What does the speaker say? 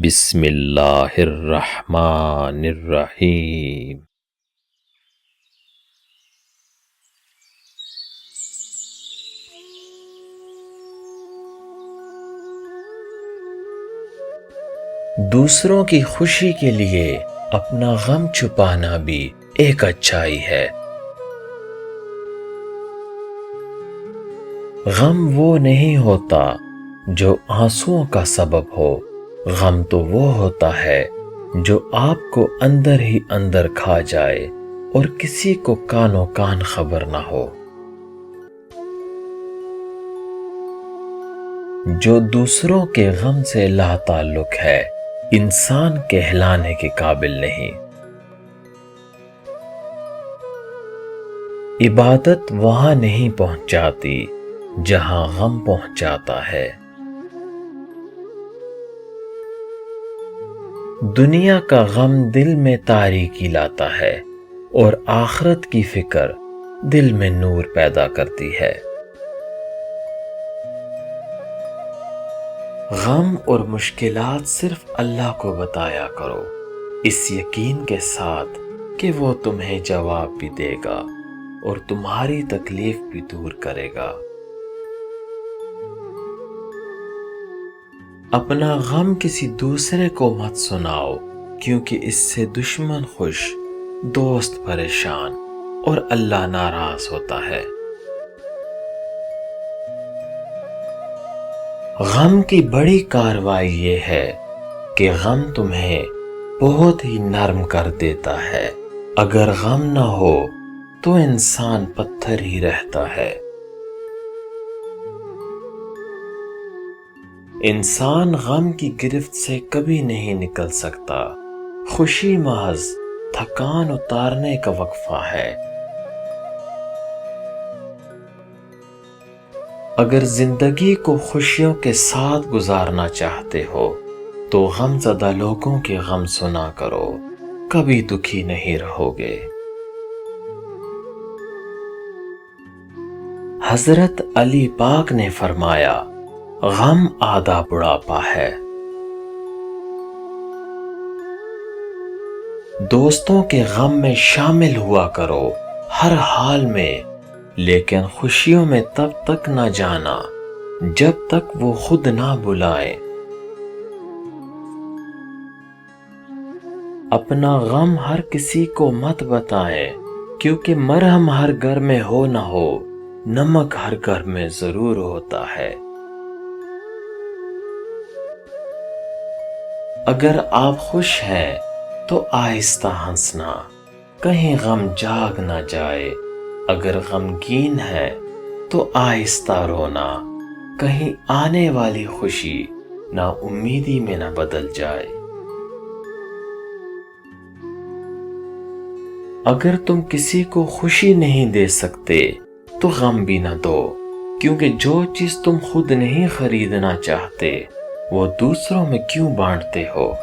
بسم اللہ الرحمن الرحیم۔ دوسروں کی خوشی کے لیے اپنا غم چھپانا بھی ایک اچھائی ہے۔ غم وہ نہیں ہوتا جو آنسوؤں کا سبب ہو، غم تو وہ ہوتا ہے جو آپ کو اندر ہی اندر کھا جائے اور کسی کو کانوں کان خبر نہ ہو۔ جو دوسروں کے غم سے لا تعلق ہے، انسان کہلانے کے قابل نہیں۔ عبادت وہاں نہیں پہنچ جاتی جہاں غم پہنچ جاتا ہے۔ دنیا کا غم دل میں تاریکی لاتا ہے اور آخرت کی فکر دل میں نور پیدا کرتی ہے۔ غم اور مشکلات صرف اللہ کو بتایا کرو، اس یقین کے ساتھ کہ وہ تمہیں جواب بھی دے گا اور تمہاری تکلیف بھی دور کرے گا۔ اپنا غم کسی دوسرے کو مت سناؤ، کیونکہ اس سے دشمن خوش، دوست پریشان اور اللہ ناراض ہوتا ہے۔ غم کی بڑی کارروائی یہ ہے کہ غم تمہیں بہت ہی نرم کر دیتا ہے۔ اگر غم نہ ہو تو انسان پتھر ہی رہتا ہے۔ انسان غم کی گرفت سے کبھی نہیں نکل سکتا۔ خوشی محض تھکان اتارنے کا وقفہ ہے۔ اگر زندگی کو خوشیوں کے ساتھ گزارنا چاہتے ہو تو غم زدہ لوگوں کے غم سنا کرو، کبھی دکھی نہیں رہو گے۔ حضرت علی پاک نے فرمایا، غم آدھا بڑھاپا ہے۔ دوستوں کے غم میں شامل ہوا کرو ہر حال میں، لیکن خوشیوں میں تب تک نہ جانا جب تک وہ خود نہ بلائیں۔ اپنا غم ہر کسی کو مت بتائیں، کیونکہ مرہم ہر گھر میں ہو نہ ہو، نمک ہر گھر میں ضرور ہوتا ہے۔ اگر آپ خوش ہیں تو آہستہ ہنسنا، کہیں غم جاگ نہ جائے۔ اگر غمگین ہے تو آہستہ رونا، کہیں آنے والی خوشی نا امیدی میں نہ بدل جائے۔ اگر تم کسی کو خوشی نہیں دے سکتے تو غم بھی نہ دو، کیونکہ جو چیز تم خود نہیں خریدنا چاہتے وہ دوسروں میں کیوں بانٹتے ہو۔